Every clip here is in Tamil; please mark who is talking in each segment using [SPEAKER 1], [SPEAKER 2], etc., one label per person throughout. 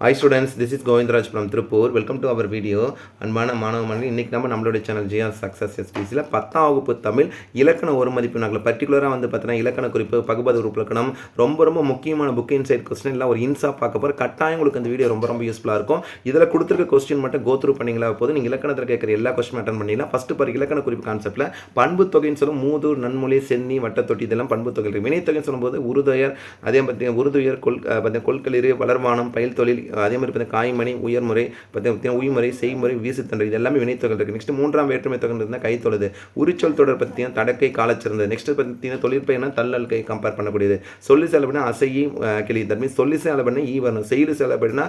[SPEAKER 1] Hi students, this is Govindraj from Tripur. Welcome to our video. அன்பான மாணவ மாணவி, இன்னைக்கு நம்ம நம்மளுடைய சேனல் ஜிஆர் சக்ஸஸ் எஸ்டிசியில் 10ஆம் வகுப்பு தமிழ் இலக்கண ஒரு மதிப்பு நாங்கள் பர்டிகுலராக வந்து பார்த்தீங்கன்னா இலக்கண குறிப்பு பகுபத உறுப்பு இலக்கணம் ரொம்ப முக்கியமான புக் இன்சைட் கொஸ்டின் இல்லை ஒரு இன்சா பார்க்க போகிற கட்டாயம் உங்களுக்கு இந்த வீடியோ ரொம்ப யூஸ்ஃபுல்லாக இருக்கும். இதில் கொடுத்துருக்க கொஸ்டின் மட்டும் கோ த்ரூ பண்ணிங்களா போது நீங்கள் இலக்கணத்தில் கேட்குற எல்லா கொஸ்டின் அட்டன் பண்ணிக்கலாம். ஃபஸ்ட்டு பாரு இலக்கண குறிப்பு கான்செப்ட்டில் பண்பு தொகைன்னு சொல்லும் மூதூர் நன்மொழி சென்னி வட்டத்தொட்டி இதெல்லாம் பண்பு தொகை. வினைத்தொகைன்னு சொல்லும்போது உருதுயர் அதே பார்த்தீங்கன்னா உருதுயர் கொள்களிறு வளர்வானம் பயில் தொழில் அதே மாதிரி பார்த்தீங்கன்னா காய்மணி உயர்முறை பார்த்தீங்கன்னா உய்முறை செய்முறை வீசுத்தொடர் இது எல்லாமே வினைத்தொகை இருக்குது. நெக்ஸ்ட் மூன்றாம் வேற்றுமை தொகை இருந்தால் கை தொழுது உரிச்சொல் தொடர் பார்த்தீங்கன்னா தடக்கை காலச்சிறந்தது. நெக்ஸ்ட் பார்த்தீங்கன்னா தொழிற்பயனா தள்ளல் கை கம்பேர் பண்ணக்கூடியது. சொல்லி செலவுனா அசையி கிளி தன்மை சொல்லி செலவுனா ஈ வரணும் செயலு செலவுனா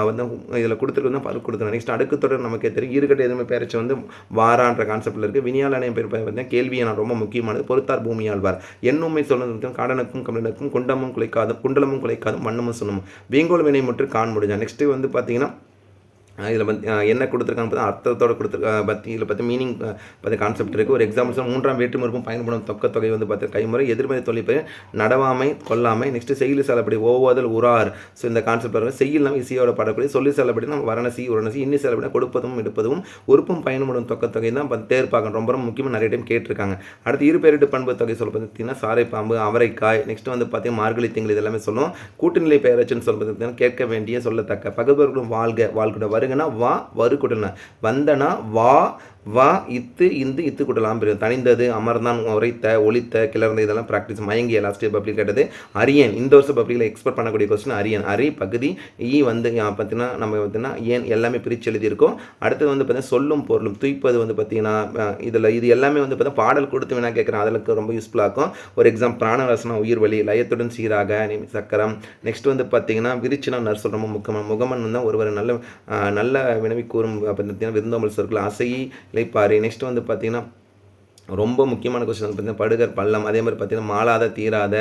[SPEAKER 1] வந்து இதில் கொடுத்துருக்கு பல் கொடுக்கணும். நெக்ஸ்ட் அடுக்கு தொடர் நமக்கே தெரியும் ஈறுகட்ட எதுவுமே பேரச்சு வந்து வாரான்ற கான்செப்டில் இருக்குது. வினியாலனையும் பேர் பார்த்தீங்கன்னா கேள்வியான ரொம்ப முக்கியமானது. பொறுத்தார் பூமியாழ்வார் எண்ணுமை சொல்லுறது காடனுக்கும் கமலனுக்கும் குண்டமும் குலைக்காதும் குண்டலமும் குலைக்காதும் மண்ணமும் சொன்னமும் வீங்கோல் வினை முற்று காண முடியும். நெக்ஸ்ட்டு வந்து பார்த்தீங்கன்னா இதில் என்ன கொடுத்துருக்காங்க பார்த்தா அர்த்தத்தோடு கொடுத்துருக்க பற்றி இதில் பார்த்து மீனிங் பார்த்து கான்செப்ட் இருக்குது. ஒரு எக்ஸாம்பிள்ஸ் மூன்றாம் வேற்றுமருப்பும் பயன்படும் தொகை வந்து பார்த்து கைமுறை எதிர்மறை தொழிற்பு நடவாமை கொல்லாமை. நெக்ஸ்ட்டு செய்யல் செலப்படி ஓவாதல் உரார். ஸோ இந்த கான்செப்ட் வரும். செய்யல் நம்ம இசையோட பாடப்படி சொல்லி செலப்படி நம்ம வரணசி உரணசி இன்னி செலப்படி கொடுப்பதும் எடுப்பதும் உறுப்பும் பயன்படும் தொகை தான் தேர்ப்பாங்க ரொம்ப முக்கியமாக நிறைய டைம் கேட்டிருக்காங்க. அடுத்து இரு பேரிட்டு பண்பு தொகை சொல்ல பார்த்தீங்கன்னா சாரை பாம்பு அவரைக்காய். நெக்ஸ்ட் வந்து பார்த்தீங்கன்னா மார்கழி திங்கள் இது எல்லாமே சொல்லும். கூட்டுநிலை பெயரச்சுன்னு சொல்ல பார்த்தீங்கன்னா கேட்க வேண்டிய சொல்லத்தக்க பகவர்களும் வாழ்க வருகனா வா வரு கூட்டல் வந்தனா வா வா இத்து இந்து இத்து கூட்டலாம் பிரிவு தனிந்தது அமர்ந்தான் உரைத்த ஒளித்த கிளர்ந்த இதெல்லாம் ப்ராக்டிஸ் மயங்கிய லாஸ்ட் இயர் பப்ளிக் கேட்டது. அரியன் இந்த வருஷம் பப்ளிக்கில் எக்ஸ்பெக்ட் பண்ணக்கூடிய கொஸ்டின் அரியன் அரி பகுதி வந்து பார்த்தீங்கன்னா நம்ம பார்த்தீங்கன்னா ஏன் எல்லாமே பிரித்து எழுதியிருக்கோம். அடுத்தது வந்து பார்த்தீங்கன்னா சொல்லும் பொருளும் துய்ப்பது வந்து பார்த்தீங்கன்னா இது எல்லாமே வந்து பார்த்தீங்கன்னா பாடல் கொடுத்து வேணா கேட்குறேன் அதற்கு ரொம்ப யூஸ்ஃபுல்லாக இருக்கும். ஒரு எக்ஸாம் பிராணரசனம் உயிர் வழி லயத்துடன் சீராக சக்கரம். நெக்ஸ்ட் வந்து பார்த்தீங்கன்னா விரிச்சினா நர்சல் ரொம்ப முக்கியமான முகமன் வந்து ஒருவர் நல்ல வினவி கூறும் பார்த்தீங்கன்னா விருந்தோமல் சொற்கள் அசையி இலைப்பாரி. நெக்ஸ்ட் வந்து பார்த்தீங்கன்னா ரொம்ப முக்கியமான கொஸ்டின் வந்து பார்த்தீங்கன்னா படுகர் பள்ளம். அதே மாதிரி பார்த்தீங்கன்னா மாளாத தீராத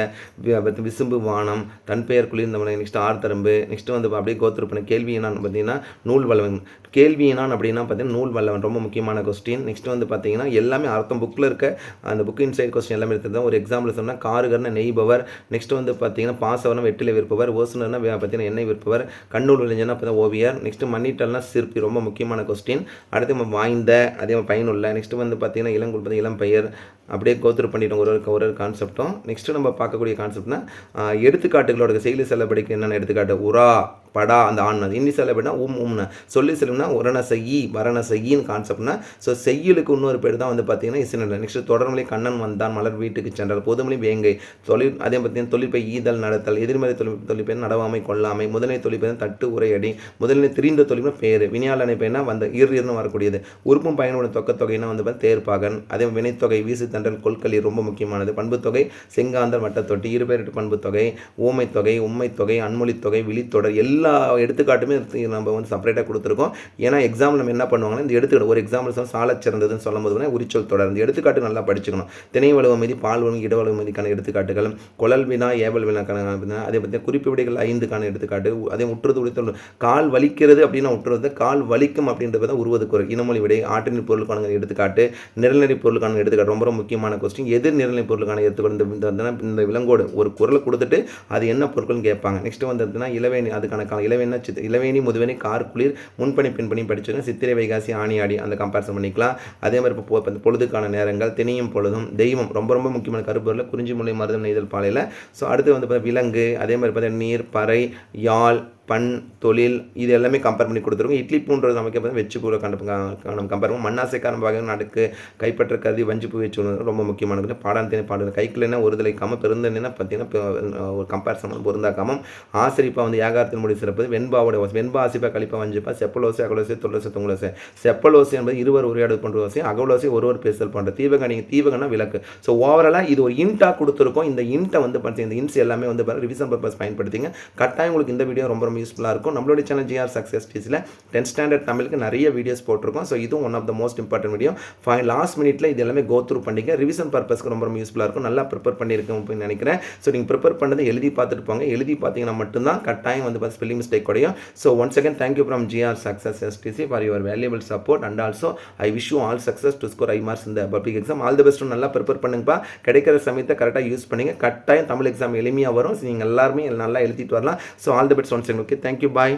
[SPEAKER 1] விசும்பு வானம் தன் பெயர் குளிர்ந்தவனை. நெக்ஸ்ட் ஆர்த்தரம்பு. நெக்ஸ்ட் வந்து அப்படியே கோத்திரு பண்ண கேள்வி என்னான்னு பார்த்தீங்கன்னா நூல் வல்லவன். கேள்வி என்னான் அப்படின்னா பார்த்தீங்கன்னா நூல் வல்லவன் ரொம்ப முக்கியமான கொஸ்டின். நெக்ஸ்ட் வந்து பார்த்தீங்கன்னா எல்லாமே அர்த்தம் புக்கில் இருக்க அந்த புக் இன்சைட் கொஸ்டின் எல்லாமே எடுத்துதான். ஒரு எக்ஸாம்பிள் சொன்னால் காருகர்னா நெய்பவர். நெக்ஸ்ட் வந்து பார்த்தீங்கன்னா பாசவனம் வெற்றிலை விற்பவர். ஓசுனர்னா பார்த்தீங்கன்னா எண்ணெய் விற்பவர். கண்ணூல் விளைஞ்சனா பார்த்தா ஓவியர். நெக்ஸ்ட் மண்ணிட்டல்னா சிற்பி ரொம்ப முக்கியமான கொஸ்டின். அடுத்து நம்ம வாய்ந்த அதே மாதிரி பயனுள்ள. நெக்ஸ்ட் வந்து பார்த்தீங்கன்னா இளங்குள் பார்த்தீங்கன்னா இளம் பெயர் அப்படியே கோத்திரு பண்ணிட்டோம் ஒரு கான்செப்டும். நெக்ஸ்ட்டு நம்ம பார்க்கக்கூடிய கான்செப்ட்னா எடுத்துக்காட்டுகளோட செயலி செல்லப்படிக்கு என்னென்ன எடுத்துக்காட்டு உரா படா அந்த ஆண் இன்னி செல்லப்படினா உம்னு சொல்லி செல்லும்னா உரண செய்யி வரண செய்யின்னு கான்செப்ட்னா ஸோ செய்யலுக்கு இன்னொரு பேர் தான் வந்து பார்த்தீங்கன்னா இசைநிலை. நெக்ஸ்ட் தொடர்மொழி கண்ணன் வந்தான் மலர் வீட்டுக்கு சென்றார் பொதுமொழி வேங்கை தொழில் அதே பார்த்தீங்கன்னா தொழிற்பை ஈதல் நடத்தல் எதிர்மறை தொழிற்பை நடவாமை கொள்ளாமை முதல்நிலை தொழிற்பை தட்டு உரையடி முதல்நிலை திரிந்த தொழில்னா பேர் வினையாளனை பேர்னா வந்த ஈர்னு வரக்கூடியது. உறுப்பும் பயனுடைய தொகைனா வந்து தேர்ப்பாகன். அதே வினைத்தொகை வீசு தண்டல் கொள்கலி ரொம்ப முக்கியமானது. பண்புத்தொகை செங்காந்தல் வட்டத்தொட்டி இருபேரிட்டு பண்புத்தொகை ஊமைத்தொகை உண்மைத்தொகை அன்மொழித்தொகை விழித்தொடர் எல்லா எடுத்துக்காட்டுமே நம்ம வந்து செப்பரேட்டாக கொடுத்துருக்கோம். ஏன்னா எக்ஸாம் நம்ம என்ன பண்ணுவாங்கன்னா இந்த எடுத்துக்காட்டு ஒரு எக்ஸாம்பிள் சாலச் சிறந்ததுன்னு சொல்லும் போது உரிச்சொல் தொடர் இந்த எடுத்துக்காட்டு நல்லா படிச்சுக்கணும். திணை வலுவ மீதி பால் வலு இடவலுவ மீதிக்கான எடுத்துக்காட்டுகள் குழல் வினா ஏவல் வினாக்கான அதே பற்றி குறிப்பு விடைகள் 5க்கான எடுத்துக்காட்டு. அதே உற்றுறது உரித்தல் கால் வலிக்கிறது அப்படின்னா உற்றுறது கால் வலிக்கும் அப்படின்றது உருவது குரல் இனமொழி விடை ஆற்றின் பொருளுக்கான எடுத்துக்காட்டு நிரல்நெறி பொருளுக்கான எடுத்துக்காட்டு ரொம்ப முக்கியமான கொஸ்டின். எதிர் நிரல்நிலை பொருளுக்கான எடுத்துக்காட்டு இந்த விலங்கோடு ஒரு குரலை கொடுத்துட்டு அது என்ன பொருட்கள்னு கேட்பாங்க. நெக்ஸ்ட் வந்து இளவேணி அதுக்கான இளவேணி முதுவேணி கார் குளிர் முன்பணி பின்பணி படிச்சிருங்க. சித்திரை வைகாசி ஆணி ஆடி அந்த கம்பேரிசன் பண்ணிக்கலாம். அதே மாதிரி பொழுதுக்கான நேரங்கள் திணியும் பொழுதும் தெய்வம் ரொம்ப முக்கியமான கருப்பொருள் குறிஞ்சி முல்லை மருதம் நெய்தல் பாலையில். ஸோ அடுத்து வந்து விலங்கு அதே மாதிரி பார்த்தீங்கன்னா நீர் பறை யாழ் பண் தொழில் இது எல்லாமே கம்பேர் பண்ணி கொடுத்துருக்கோம். இட்லி பூன்றது நமக்கு வச்சு பூரை கம்பேர் பண்ணுவோம். மண்ணாசைக்கான வகை நடுக்கு கைப்பற்ற கருதி வஞ்சிப்பு வச்சு ரொம்ப முக்கியமானது. பாடாந்தினை பாடுறது கைக்குள்ளேனா ஒரு தலைக்காமல் பெருந்தனா பார்த்தீங்கன்னா ஒரு கம்பேரிசன் பொருந்தாக்காமல் ஆசிரிப்பா வந்து ஏகாரத்தின் முடி சிறப்பது வெண்பாவோட வெண்பா ஆசிப்பா கழிப்பா வஞ்சிப்பா செப்பலோசை அகலோசை தொல்லோசை தொங்கலோசை செப்பலோசை என்பது இருவர் உரையாடல் பண்ணுற ஓசை அகலோசை ஒருவர் பேசல் பண்ணுற தீவகனா விளக்கு. ஸோ ஓவராலாக இது ஒரு இன்ட்டாக கொடுத்துருக்கோம். இந்த இன்ட்டை வந்து பார்த்தீங்கன்னா இந்த இன்ஸ் எல்லாமே வந்து ரிவிஷன் பர்பஸ் பயன்படுத்திங்க. கட்டாயம் உங்களுக்கு இந்த வீடியோ ரொம்ப யூஸ்ஃபுல்லாக இருக்கும். நம்மளுடைய சேனல் ஜிஆர் சக்ஸஸ் டிசியில் 10th ஸ்டாண்டர்ட் தமிழுக்கு நிறைய வீடியோஸ் போட்டிருக்கோம். ஸோ இதுவும் one of the most important video. Last மினிட்ல இது எல்லாமே கோ த்ரூ பண்ணிக்க ரிவிஷன் பர்பஸ்க்கு ரொம்ப யூஸ்ஃபுல்லாக இருக்கும். நல்லா ப்ரிப்பேர் பண்ணியிருக்கேன் அப்படின்னு நினைக்கிறேன். ஸோ நீங்கள் ப்ரிப்பேர் பண்ணதை எழுதி பார்த்துட்டு போங்க. எழுதி பார்த்தீங்கன்னா மட்டும்தான் கட்டாயம் வந்து ஸ்பெல்லிங் மிஸ்டேக் குறையும். So once again thank you from GR success STC for your valuable support and also I wish you all success to score high marks இந்த public exam. All the best. நல்லா ப்ரிப்பேர் பண்ணுங்கப்பா. கிடைக்கிற சமயத்தை கரெக்டாக யூஸ் பண்ணுங்க. கட்டாயம் தமிழ் எக்ஸாம் எளிமையாக வரும். நீங்கள் எல்லாருமே நல்லா எழுதிட்டு வரலாம். So all the best once again. Okay, thank you, bye.